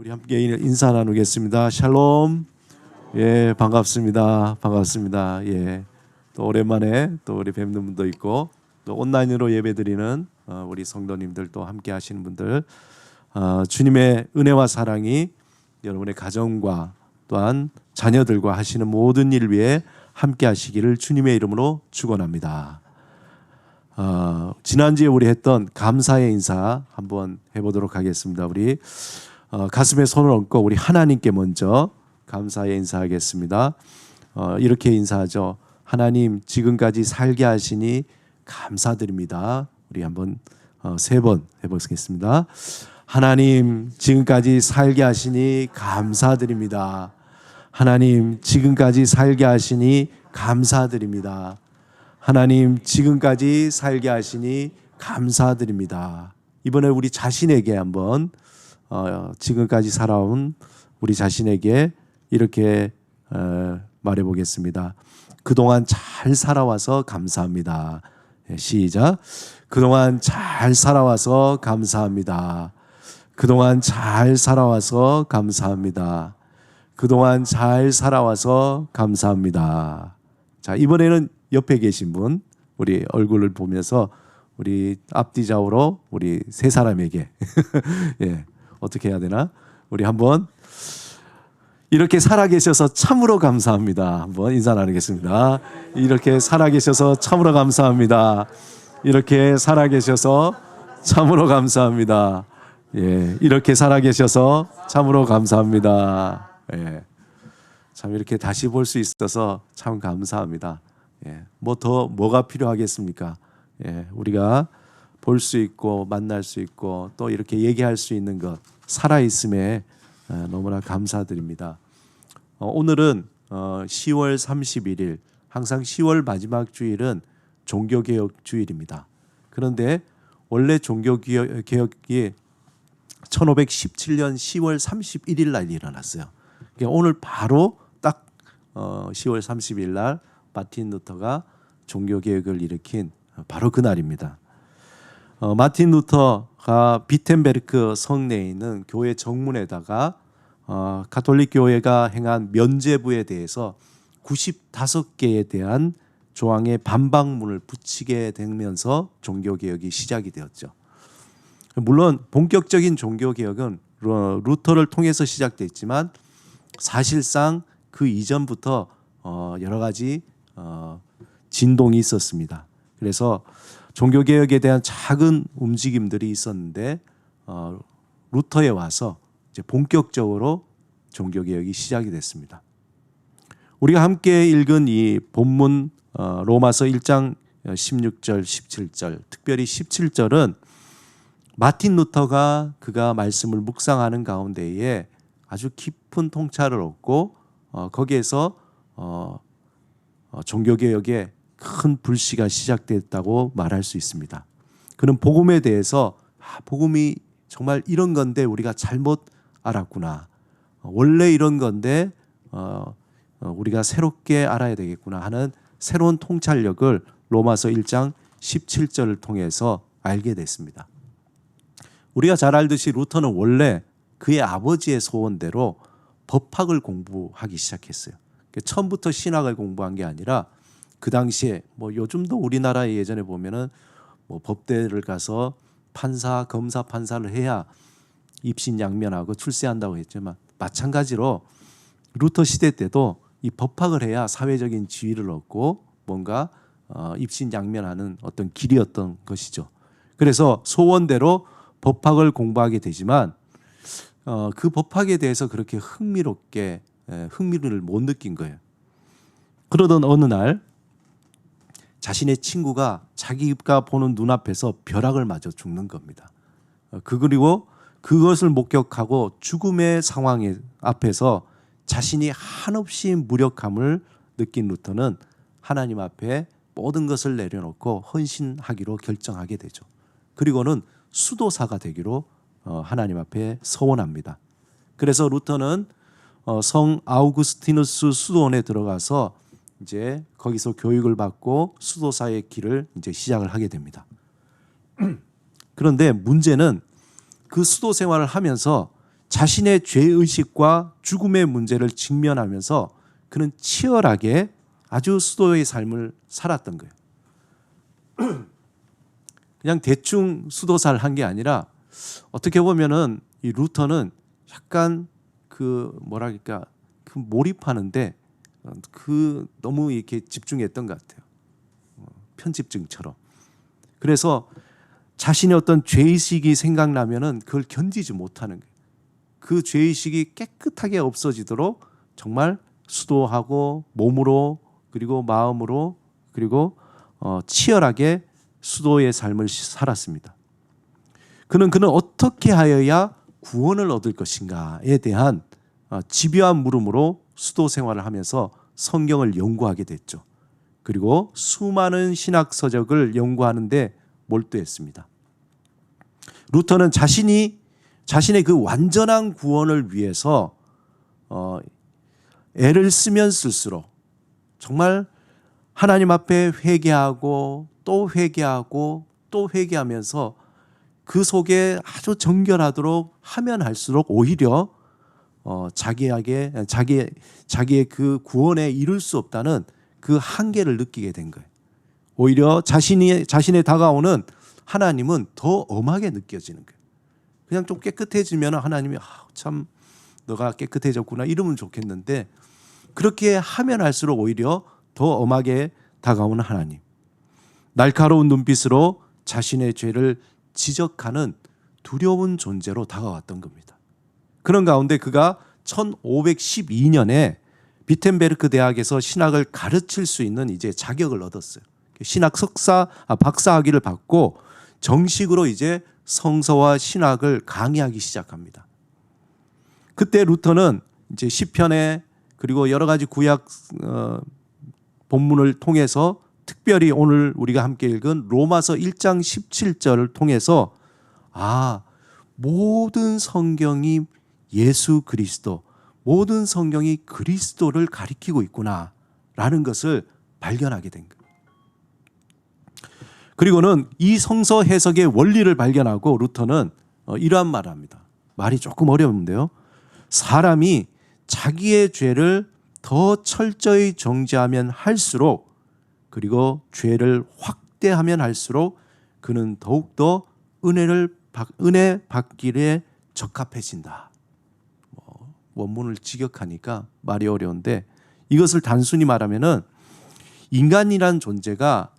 우리 함께 인사 나누겠습니다. 샬롬. 예, 반갑습니다. 반갑습니다. 예, 또 오랜만에 또 우리 뵙는 분도 있고 또 온라인으로 예배드리는 우리 성도님들 또 함께 하시는 분들, 주님의 은혜와 사랑이 여러분의 가정과 또한 자녀들과 하시는 모든 일 위에 함께 하시기를 주님의 이름으로 축원합니다. 지난주에 우리 했던 감사의 인사 한번 해보도록 하겠습니다. 우리 가슴에 손을 얹고 우리 하나님께 먼저 감사의 인사하겠습니다. 이렇게 인사하죠. 하나님, 지금까지 살게 하시니 감사드립니다. 우리 한번 3번 해보겠습니다. 하나님, 지금까지 살게 하시니 감사드립니다. 하나님, 지금까지 살게 하시니 감사드립니다. 하나님, 지금까지 살게 하시니 감사드립니다. 이번에 우리 자신에게 한번 지금까지 살아온 우리 자신에게 이렇게 말해보겠습니다. 그동안 잘 살아와서 감사합니다. 시작. 그동안 잘 살아와서 감사합니다. 그동안 잘 살아와서 감사합니다. 그동안 잘 살아와서 감사합니다. 자, 이번에는 옆에 계신 분, 우리 얼굴을 보면서 우리 앞뒤 좌우로 우리 세 사람에게 예, 어떻게 해야 되나? 우리 한번 이렇게 살아계셔서 참으로 감사합니다. 한번 인사 나누겠습니다. 이렇게 살아계셔서 참으로 감사합니다. 이렇게 살아계셔서 참으로 감사합니다. 예, 이렇게 살아계셔서 참으로 감사합니다. 예, 참 이렇게 다시 볼 수 있어서 참 감사합니다. 예, 뭐가 필요하겠습니까? 예, 우리가 볼 수 있고 만날 수 있고 또 이렇게 얘기할 수 있는 것 살아있음에 너무나 감사드립니다. 오늘은 10월 31일, 항상 10월 마지막 주일은 종교개혁 주일입니다. 그런데 원래 종교개혁이 1517년 10월 31일 날 일어났어요. 그러니까 오늘 바로 딱 10월 30일 날 마틴 루터가 종교개혁을 일으킨 바로 그날입니다. 마틴 루터가 비텐베르크 성내에 있는 교회 정문에다가 가톨릭 교회가 행한 면죄부에 대해서 95개에 대한 조항의 반박문을 붙이게 되면서 종교개혁이 시작이 되었죠. 물론 본격적인 종교개혁은 루터를 통해서 시작됐지만 사실상 그 이전부터 여러 가지 진동이 있었습니다. 그래서 종교개혁에 대한 작은 움직임들이 있었는데 루터에 와서 이제 본격적으로 종교개혁이 시작이 됐습니다. 우리가 함께 읽은 이 본문 로마서 1장 16절, 17절, 특별히 17절은 마틴 루터가 그가 말씀을 묵상하는 가운데에 아주 깊은 통찰을 얻고 거기에서 종교개혁의 큰 불씨가 시작됐다고 말할 수 있습니다. 그는 복음에 대해서 복음이 정말 이런 건데 우리가 잘못 알았구나. 원래 이런 건데 우리가 새롭게 알아야 되겠구나 하는 새로운 통찰력을 로마서 1장 17절을 통해서 알게 됐습니다. 우리가 잘 알듯이 루터는 원래 그의 아버지의 소원대로 법학을 공부하기 시작했어요. 처음부터 신학을 공부한 게 아니라 그 당시에 요즘도 우리나라에 예전에 보면은 법대를 가서 판사, 검사, 판사를 해야 입신양면하고 출세한다고 했지만 마찬가지로 루터 시대 때도 이 법학을 해야 사회적인 지위를 얻고 뭔가 입신양면하는 어떤 길이었던 것이죠. 그래서 소원대로 법학을 공부하게 되지만 그 법학에 대해서 그렇게 흥미를 못 느낀 거예요. 그러던 어느 날 자신의 친구가 자기가 보는 눈앞에서 벼락을 맞아 죽는 겁니다. 그리고 그것을 목격하고 죽음의 상황 앞에서 자신이 한없이 무력함을 느낀 루터는 하나님 앞에 모든 것을 내려놓고 헌신하기로 결정하게 되죠. 그리고는 수도사가 되기로 하나님 앞에 서원합니다. 그래서 루터는 성 아우구스티누스 수도원에 들어가서 이제 거기서 교육을 받고 수도사의 길을 이제 시작을 하게 됩니다. 그런데 문제는 그 수도 생활을 하면서 자신의 죄의식과 죽음의 문제를 직면하면서 그는 치열하게 아주 수도의 삶을 살았던 거예요. 그냥 대충 수도사를 한 게 아니라 어떻게 보면은 이 루터는 약간 그 뭐랄까 그 몰입하는데 그 너무 이렇게 집중했던 것 같아요. 편집증처럼. 그래서 자신의 어떤 죄의식이 생각나면은 그걸 견디지 못하는 거예요. 그 죄의식이 깨끗하게 없어지도록 정말 수도하고 몸으로 그리고 마음으로 그리고 치열하게 수도의 삶을 살았습니다. 그는 어떻게 하여야 구원을 얻을 것인가에 대한 집요한 물음으로 수도 생활을 하면서 성경을 연구하게 됐죠. 그리고 수많은 신학 서적을 연구하는데 몰두했습니다. 루터는 자신의 그 완전한 구원을 위해서 애를 쓰면 쓸수록 정말 하나님 앞에 회개하고 또 회개하고 또 회개하면서 그 속에 아주 정결하도록 하면 할수록 오히려 자기의 그 구원에 이룰 수 없다는 그 한계를 느끼게 된 거예요. 오히려 자신의 다가오는 하나님은 더 엄하게 느껴지는 거예요. 그냥 좀 깨끗해지면 하나님이 참 너가 깨끗해졌구나 이러면 좋겠는데 그렇게 하면 할수록 오히려 더 엄하게 다가오는 하나님. 날카로운 눈빛으로 자신의 죄를 지적하는 두려운 존재로 다가왔던 겁니다. 그런 가운데 그가 1512년에 비텐베르크 대학에서 신학을 가르칠 수 있는 이제 자격을 얻었어요. 신학 박사학위를 받고 정식으로 이제 성서와 신학을 강의하기 시작합니다. 그때 루터는 이제 시편에 그리고 여러 가지 구약 본문을 통해서 특별히 오늘 우리가 함께 읽은 로마서 1장 17절을 통해서 모든 성경이 예수 그리스도, 모든 성경이 그리스도를 가리키고 있구나라는 것을 발견하게 된 거예요. 그리고는 이 성서 해석의 원리를 발견하고 루터는 이러한 말을 합니다. 말이 조금 어려운데요. 사람이 자기의 죄를 더 철저히 정죄하면 할수록 그리고 죄를 확대하면 할수록 그는 더욱더 은혜 받기에 적합해진다. 원문을 직역하니까 말이 어려운데 이것을 단순히 말하면은 인간이란 존재가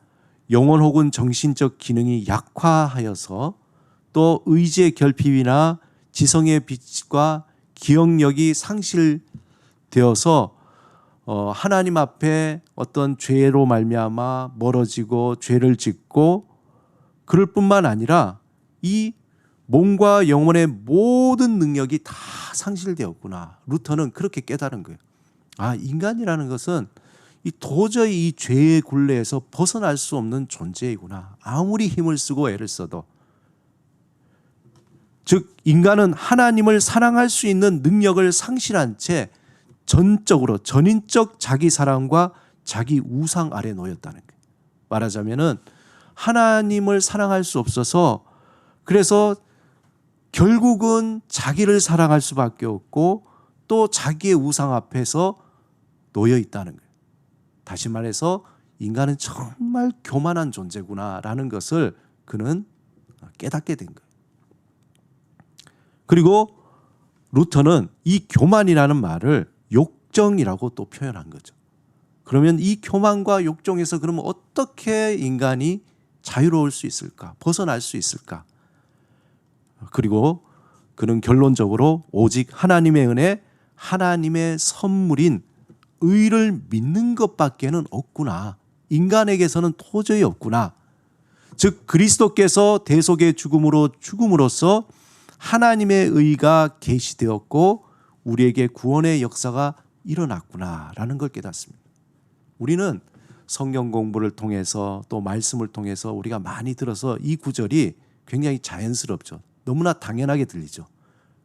영혼 혹은 정신적 기능이 약화하여서 또 의지의 결핍이나 지성의 빛과 기억력이 상실되어서 하나님 앞에 어떤 죄로 말미암아 멀어지고 죄를 짓고 그럴 뿐만 아니라 이 몸과 영혼의 모든 능력이 다 상실되었구나. 루터는 그렇게 깨달은 거예요. 인간이라는 것은 도저히 이 죄의 굴레에서 벗어날 수 없는 존재이구나. 아무리 힘을 쓰고 애를 써도. 즉 인간은 하나님을 사랑할 수 있는 능력을 상실한 채 전인적 자기 사랑과 자기 우상 아래 놓였다는 거예요. 말하자면은 하나님을 사랑할 수 없어서 그래서 결국은 자기를 사랑할 수밖에 없고 또 자기의 우상 앞에서 놓여 있다는 거예요. 다시 말해서 인간은 정말 교만한 존재구나라는 것을 그는 깨닫게 된 거예요. 그리고 루터는 이 교만이라는 말을 욕정이라고 또 표현한 거죠. 그러면 이 교만과 욕정에서 그러면 어떻게 인간이 자유로울 수 있을까? 벗어날 수 있을까? 그리고 그는 결론적으로 오직 하나님의 은혜, 하나님의 선물인 의를 믿는 것밖에는 없구나. 인간에게서는 도저히 없구나. 즉 그리스도께서 대속의 죽음으로 죽음으로써 하나님의 의가 계시되었고 우리에게 구원의 역사가 일어났구나라는 걸 깨닫습니다. 우리는 성경 공부를 통해서 또 말씀을 통해서 우리가 많이 들어서 이 구절이 굉장히 자연스럽죠. 너무나 당연하게 들리죠.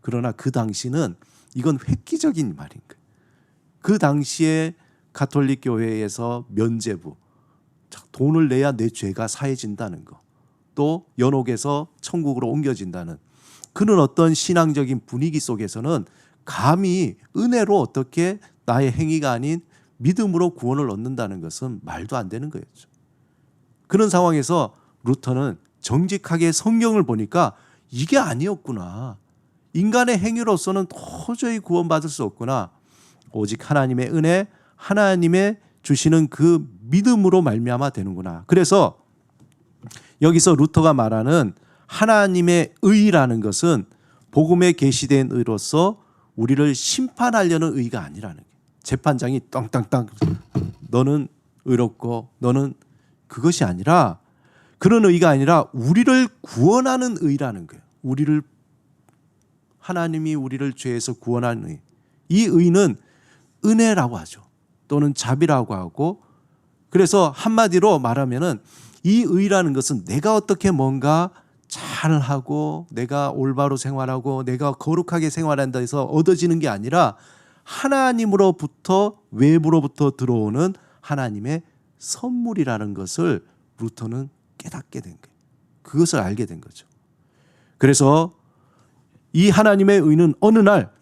그러나 그 당시는 이건 획기적인 말인 거예요. 그 당시에 가톨릭 교회에서 면죄부, 돈을 내야 내 죄가 사해진다는 거, 또 연옥에서 천국으로 옮겨진다는 그런 어떤 신앙적인 분위기 속에서는 감히 은혜로 어떻게 나의 행위가 아닌 믿음으로 구원을 얻는다는 것은 말도 안 되는 거였죠. 그런 상황에서 루터는 정직하게 성경을 보니까 이게 아니었구나. 인간의 행위로서는 도저히 구원받을 수 없구나. 오직 하나님의 은혜, 하나님의 주시는 그 믿음으로 말미암아 되는구나. 그래서 여기서 루터가 말하는 하나님의 의라는 것은 복음에 계시된 의로서 우리를 심판하려는 의가 아니라는 거예요. 재판장이 땅땅땅 너는 의롭고 너는 그것이 아니라 그런 의가 아니라 우리를 구원하는 의라는 거예요. 하나님이 우리를 죄에서 구원하는 의. 이 의는 은혜라고 하죠. 또는 자비라고 하고, 그래서 한마디로 말하면은 이 의라는 것은 내가 어떻게 뭔가 잘하고 내가 올바로 생활하고 내가 거룩하게 생활한다 해서 얻어지는 게 아니라 하나님으로부터 외부로부터 들어오는 하나님의 선물이라는 것을 루터는 깨닫게 된 거예요. 그것을 알게 된 거죠. 그래서 이 하나님의 의는 어느 날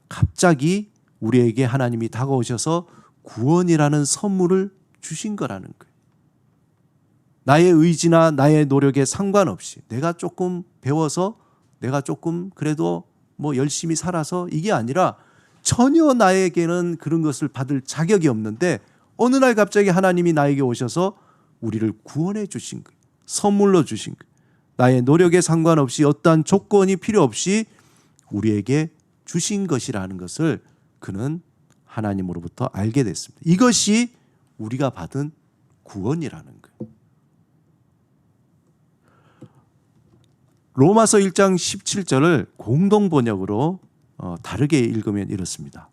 갑자기 우리에게 하나님이 다가오셔서 구원이라는 선물을 주신 거라는 거예요. 나의 의지나 나의 노력에 상관없이 내가 조금 배워서 내가 조금 그래도 뭐 열심히 살아서 이게 아니라 전혀 나에게는 그런 것을 받을 자격이 없는데 어느 날 갑자기 하나님이 나에게 오셔서 우리를 구원해 주신 거예요. 선물로 주신 거예요. 나의 노력에 상관없이 어떠한 조건이 필요 없이 우리에게 주신 것이라는 것을 그는 하나님으로부터 알게 됐습니다. 이것이 우리가 받은 구원이라는 거예요. 로마서 1장 17절을 공동 번역으로 다르게 읽으면 이렇습니다.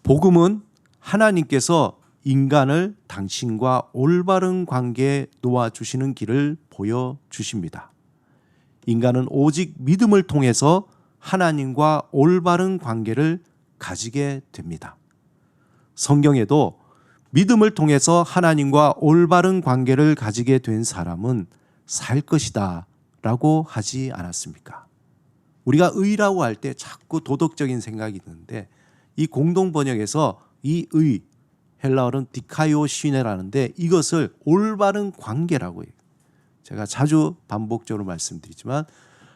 복음은 하나님께서 인간을 당신과 올바른 관계에 놓아주시는 길을 보여주십니다. 인간은 오직 믿음을 통해서 하나님과 올바른 관계를 가지게 됩니다. 성경에도 믿음을 통해서 하나님과 올바른 관계를 가지게 된 사람은 살 것이다 라고 하지 않았습니까? 우리가 의라고 할 때 자꾸 도덕적인 생각이 드는데 이 공동 번역에서 이 의, 헬라어는 디카이오시네라는데 이것을 올바른 관계라고 해요. 제가 자주 반복적으로 말씀드리지만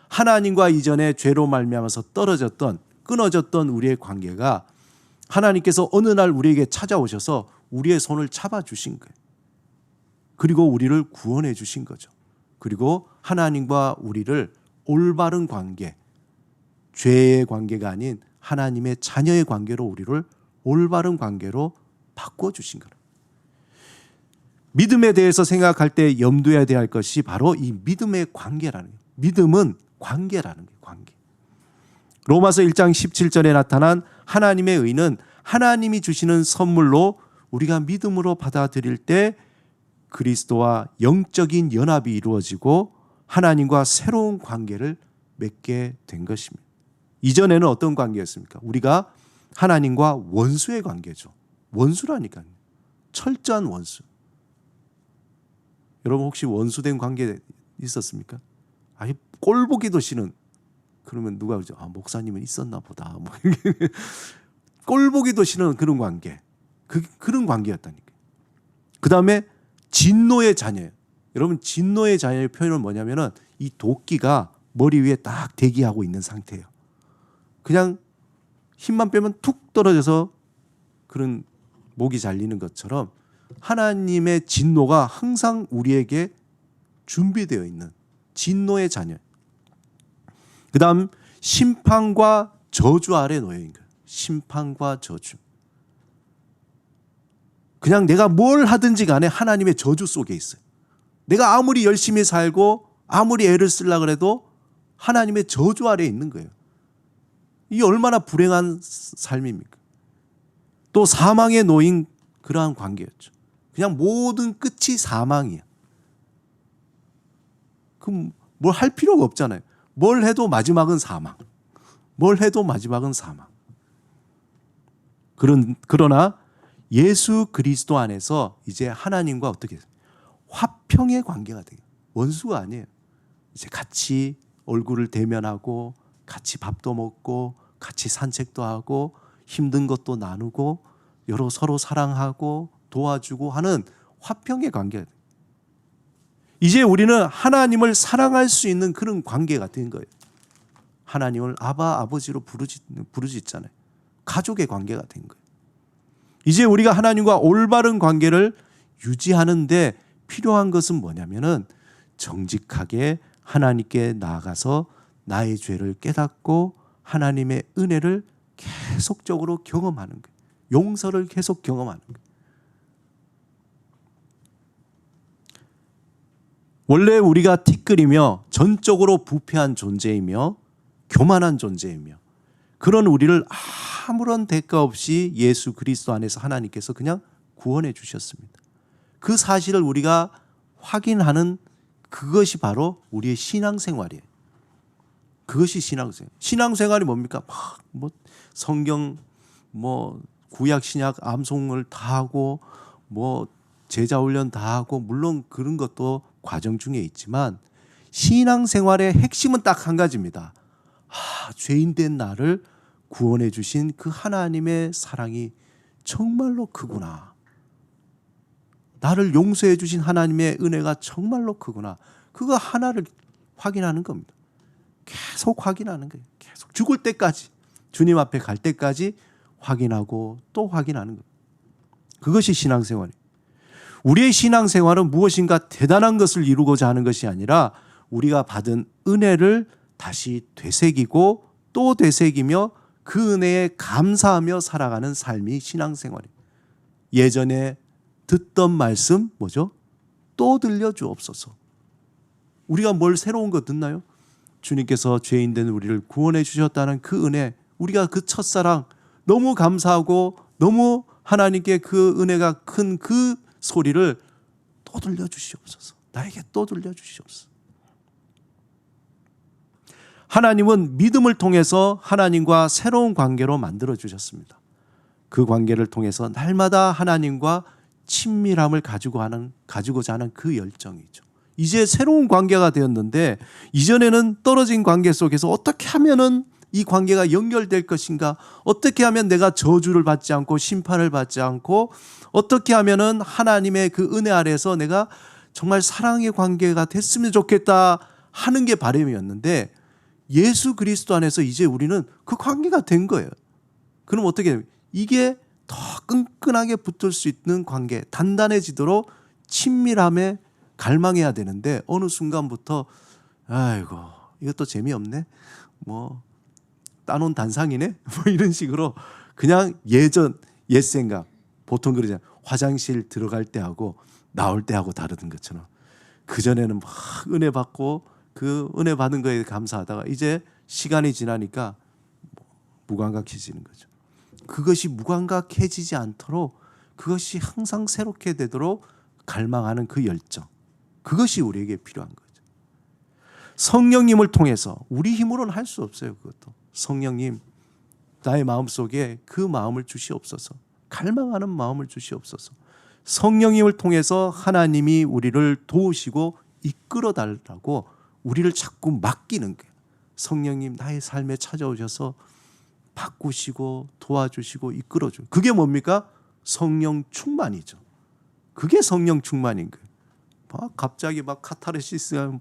하나님과 이전에 죄로 말미암아서 떨어졌던 끊어졌던 우리의 관계가 하나님께서 어느 날 우리에게 찾아오셔서 우리의 손을 잡아주신 거예요. 그리고 우리를 구원해 주신 거죠. 그리고 하나님과 우리를 올바른 관계, 죄의 관계가 아닌 하나님의 자녀의 관계로 우리를 올바른 관계로 바꿔주신 거예요. 믿음에 대해서 생각할 때 염두해야 될 것이 바로 이 믿음의 관계라는 거예요. 믿음은 관계라는 거예요. 관계. 로마서 1장 17절에 나타난 하나님의 의는 하나님이 주시는 선물로 우리가 믿음으로 받아들일 때 그리스도와 영적인 연합이 이루어지고 하나님과 새로운 관계를 맺게 된 것입니다. 이전에는 어떤 관계였습니까? 우리가 하나님과 원수의 관계죠. 원수라니까요. 철저한 원수. 여러분 혹시 원수된 관계 있었습니까? 아니 꼴보기도 싫은. 그러면 누가 그러죠? 아, 목사님은 있었나 보다. 뭐 꼴보기도 싫은 그런 관계. 그런 관계였다니까요. 그 다음에 진노의 자녀예요. 여러분 진노의 자녀의 표현은 뭐냐면은 이 도끼가 머리 위에 딱 대기하고 있는 상태예요. 그냥 힘만 빼면 툭 떨어져서 그런 목이 잘리는 것처럼 하나님의 진노가 항상 우리에게 준비되어 있는 진노의 자녀. 그 다음 심판과 저주 아래 놓여 있는 거예요. 심판과 저주. 그냥 내가 뭘 하든지 간에 하나님의 저주 속에 있어요. 내가 아무리 열심히 살고 아무리 애를 쓰려고 해도 하나님의 저주 아래에 있는 거예요. 이게 얼마나 불행한 삶입니까? 또 사망에 놓인 그러한 관계였죠. 그냥 모든 끝이 사망이야. 그럼 뭘 할 필요가 없잖아요. 뭘 해도 마지막은 사망. 뭘 해도 마지막은 사망. 그러나 예수 그리스도 안에서 이제 하나님과 어떻게 화평의 관계가 돼요. 원수가 아니에요. 이제 같이 얼굴을 대면하고 같이 밥도 먹고 같이 산책도 하고 힘든 것도 나누고 서로 사랑하고 도와주고 하는 화평의 관계. 이제 우리는 하나님을 사랑할 수 있는 그런 관계가 된 거예요. 하나님을 아버지로 부르짖잖아요. 가족의 관계가 된 거예요. 이제 우리가 하나님과 올바른 관계를 유지하는데 필요한 것은 뭐냐면은 정직하게 하나님께 나아가서 나의 죄를 깨닫고 하나님의 은혜를 계속적으로 경험하는 거예요. 용서를 계속 경험하는 거예요. 원래 우리가 티끌이며 전적으로 부패한 존재이며 교만한 존재이며 그런 우리를 아무런 대가 없이 예수 그리스도 안에서 하나님께서 그냥 구원해 주셨습니다. 그 사실을 우리가 확인하는 그것이 바로 우리의 신앙생활이에요. 그것이 신앙생활. 신앙생활이 뭡니까? 성경 구약 신약 암송을 다 하고 제자 훈련 다 하고 물론 그런 것도 과정 중에 있지만 신앙생활의 핵심은 딱 한 가지입니다. 죄인된 나를 구원해 주신 그 하나님의 사랑이 정말로 크구나. 나를 용서해 주신 하나님의 은혜가 정말로 크구나. 그거 하나를 확인하는 겁니다. 계속 확인하는 거예요. 계속 죽을 때까지 주님 앞에 갈 때까지 확인하고 또 확인하는 거예요. 그것이 신앙생활이에요. 우리의 신앙생활은 무엇인가 대단한 것을 이루고자 하는 것이 아니라 우리가 받은 은혜를 다시 되새기고 또 되새기며 그 은혜에 감사하며 살아가는 삶이 신앙생활이에요. 예전에 듣던 말씀 뭐죠? 또 들려주옵소서. 우리가 뭘 새로운 거 듣나요? 주님께서 죄인된 우리를 구원해 주셨다는 그 은혜, 우리가 그 첫사랑 너무 감사하고 너무 하나님께 그 은혜가 큰 그 소리를 또 들려주시옵소서. 나에게 또 들려주시옵소서. 하나님은 믿음을 통해서 하나님과 새로운 관계로 만들어 주셨습니다. 그 관계를 통해서 날마다 하나님과 친밀함을 가지고자 하는 그 열정이죠. 이제 새로운 관계가 되었는데 이전에는 떨어진 관계 속에서 어떻게 하면은 이 관계가 연결될 것인가? 어떻게 하면 내가 저주를 받지 않고 심판을 받지 않고 어떻게 하면은 하나님의 그 은혜 아래서 내가 정말 사랑의 관계가 됐으면 좋겠다 하는 게 바람이었는데 예수 그리스도 안에서 이제 우리는 그 관계가 된 거예요. 그럼 어떻게 해요? 이게 더 끈끈하게 붙을 수 있는 관계, 단단해지도록 친밀함에 갈망해야 되는데 어느 순간부터 아이고 이것도 재미없네. 따놓은 단상이네. 이런 식으로 그냥 옛 생각. 보통 그러잖아요. 화장실 들어갈 때 하고 나올 때 하고 다르던 것처럼. 그전에는 막 은혜 받고 그 은혜 받은 거에 감사하다가 이제 시간이 지나니까 무감각해지는 거죠. 그것이 무감각해지지 않도록 그것이 항상 새롭게 되도록 갈망하는 그 열정. 그것이 우리에게 필요한 거죠. 성령님을 통해서 우리 힘으로는 할 수 없어요. 그것도. 성령님 나의 마음속에 그 마음을 주시옵소서. 갈망하는 마음을 주시옵소서. 성령님을 통해서 하나님이 우리를 도우시고 이끌어 달라고 우리를 자꾸 맡기는 거예요. 성령님 나의 삶에 찾아오셔서 바꾸시고 도와주시고 이끌어주고. 그게 뭡니까? 성령 충만이죠. 그게 성령 충만인 거예요. 갑자기 카타르시스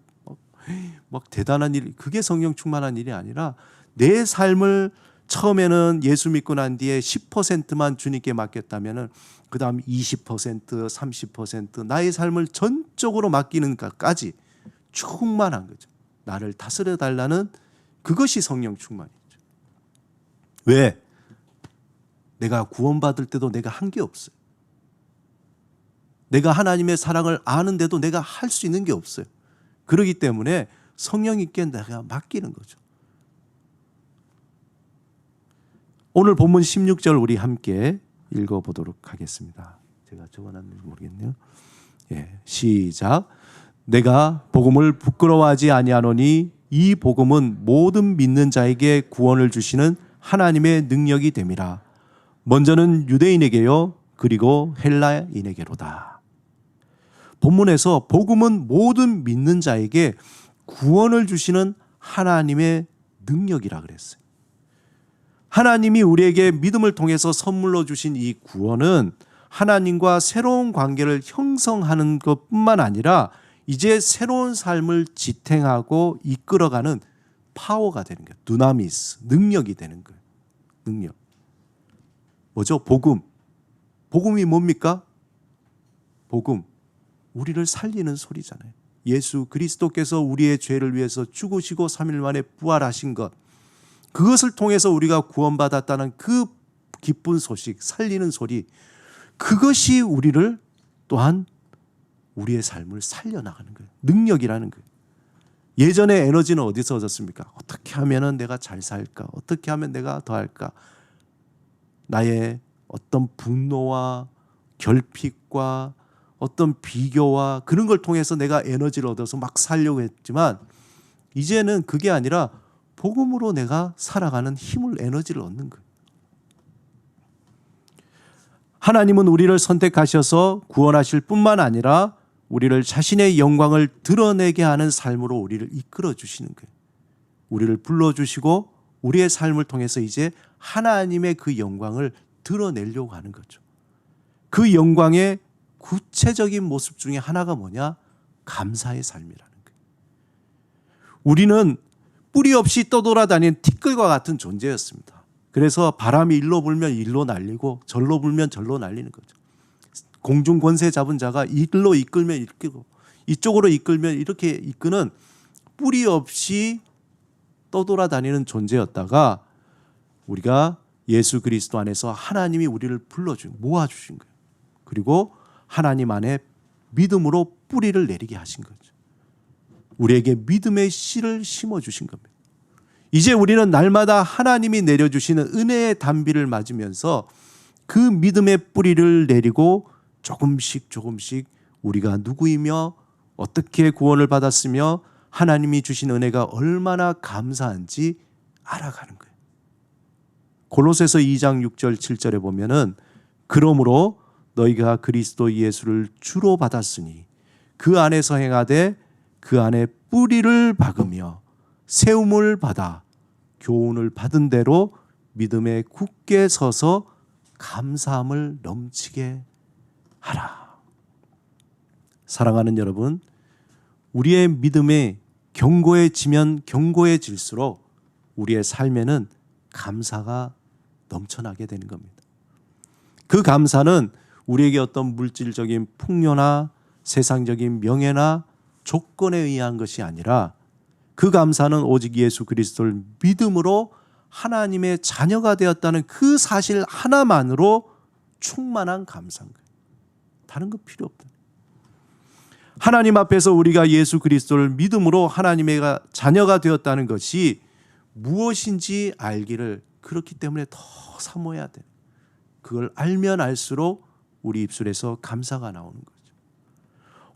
대단한 일, 그게 성령 충만한 일이 아니라 내 삶을 처음에는 예수 믿고 난 뒤에 10%만 주님께 맡겼다면은 그다음 20%, 30% 나의 삶을 전적으로 맡기는 것까지 충만한 거죠. 나를 다스려 달라는 그것이 성령 충만이죠. 왜? 내가 구원받을 때도 내가 한 게 없어요. 내가 하나님의 사랑을 아는데도 내가 할 수 있는 게 없어요. 그렇기 때문에 성령님께 내가 맡기는 거죠. 오늘 본문 16절 우리 함께 읽어보도록 하겠습니다. 제가 적어놨는지 모르겠네요. 시작. 내가 복음을 부끄러워하지 아니하노니 이 복음은 모든 믿는 자에게 구원을 주시는 하나님의 능력이 됨이라. 먼저는 유대인에게요 그리고 헬라인에게로다. 본문에서 복음은 모든 믿는 자에게 구원을 주시는 하나님의 능력이라 그랬어요. 하나님이 우리에게 믿음을 통해서 선물로 주신 이 구원은 하나님과 새로운 관계를 형성하는 것뿐만 아니라 이제 새로운 삶을 지탱하고 이끌어가는 파워가 되는 거예요. 두나미스, 능력이 되는 거예요. 능력. 뭐죠? 복음. 복음이 뭡니까? 복음. 우리를 살리는 소리잖아요. 예수 그리스도께서 우리의 죄를 위해서 죽으시고 3일 만에 부활하신 것, 그것을 통해서 우리가 구원받았다는 그 기쁜 소식, 살리는 소리, 그것이 우리를 또한 우리의 삶을 살려나가는 거예요. 능력이라는 거예요. 예전에 에너지는 어디서 얻었습니까? 어떻게 하면 내가 잘 살까? 어떻게 하면 내가 더 할까? 나의 어떤 분노와 결핍과 어떤 비교와 그런 걸 통해서 내가 에너지를 얻어서 막 살려고 했지만 이제는 그게 아니라 복음으로 내가 살아가는 힘을, 에너지를 얻는 거예요. 하나님은 우리를 선택하셔서 구원하실 뿐만 아니라 우리를 자신의 영광을 드러내게 하는 삶으로 우리를 이끌어 주시는 거예요. 우리를 불러주시고 우리의 삶을 통해서 이제 하나님의 그 영광을 드러내려고 하는 거죠. 그 영광의 구체적인 모습 중에 하나가 뭐냐? 감사의 삶이라는 거예요. 우리는 뿌리 없이 떠돌아다니는 티끌과 같은 존재였습니다. 그래서 바람이 일로 불면 일로 날리고 절로 불면 절로 날리는 거죠. 공중 권세 잡은 자가 일로 이끌면 이끌고 이쪽으로 이끌면 이렇게 이끄는 뿌리 없이 떠돌아다니는 존재였다가 우리가 예수 그리스도 안에서 하나님이 우리를 불러주신, 모아주신 거예요. 그리고 하나님 안에 믿음으로 뿌리를 내리게 하신 거죠. 우리에게 믿음의 씨를 심어주신 겁니다. 이제 우리는 날마다 하나님이 내려주시는 은혜의 단비를 맞으면서 그 믿음의 뿌리를 내리고 조금씩 우리가 누구이며 어떻게 구원을 받았으며 하나님이 주신 은혜가 얼마나 감사한지 알아가는 거예요. 골로새서 2장 6절 7절에 보면은 그러므로 너희가 그리스도 예수를 주로 받았으니 그 안에서 행하되 그 안에 뿌리를 박으며 세움을 받아 교훈을 받은 대로 믿음에 굳게 서서 감사함을 넘치게 하라. 사랑하는 여러분, 우리의 믿음에 견고해지면 견고해질수록 우리의 삶에는 감사가 넘쳐나게 되는 겁니다. 그 감사는 우리에게 어떤 물질적인 풍요나 세상적인 명예나 조건에 의한 것이 아니라 그 감사는 오직 예수 그리스도를 믿음으로 하나님의 자녀가 되었다는 그 사실 하나만으로 충만한 감사인 거예요. 다른 거 필요 없다. 하나님 앞에서 우리가 예수 그리스도를 믿음으로 하나님의 자녀가 되었다는 것이 무엇인지 알기를, 그렇기 때문에 더 사모해야 돼. 그걸 알면 알수록 우리 입술에서 감사가 나오는 거죠.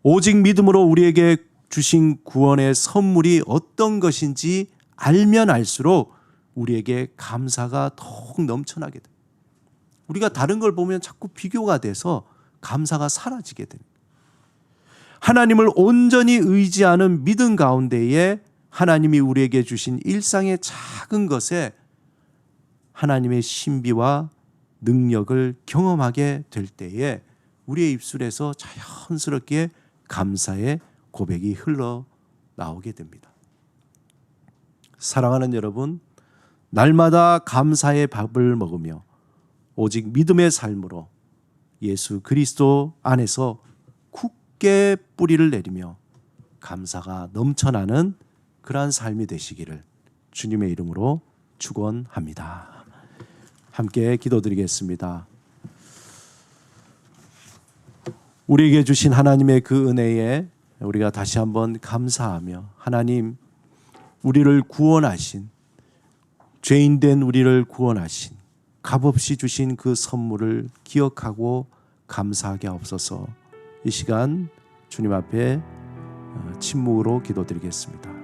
오직 믿음으로 우리에게 주신 구원의 선물이 어떤 것인지 알면 알수록 우리에게 감사가 더욱 넘쳐나게 돼. 우리가 다른 걸 보면 자꾸 비교가 돼서 감사가 사라지게 됩니다. 하나님을 온전히 의지하는 믿음 가운데에 하나님이 우리에게 주신 일상의 작은 것에 하나님의 신비와 능력을 경험하게 될 때에 우리의 입술에서 자연스럽게 감사의 고백이 흘러나오게 됩니다. 사랑하는 여러분, 날마다 감사의 밥을 먹으며 오직 믿음의 삶으로 예수 그리스도 안에서 굳게 뿌리를 내리며 감사가 넘쳐나는 그러한 삶이 되시기를 주님의 이름으로 축원합니다. 함께 기도드리겠습니다. 우리에게 주신 하나님의 그 은혜에 우리가 다시 한번 감사하며, 하나님, 우리를 구원하신, 죄인된 우리를 구원하신, 값없이 주신 그 선물을 기억하고 감사하게 하옵소서. 이 시간 주님 앞에 침묵으로 기도드리겠습니다.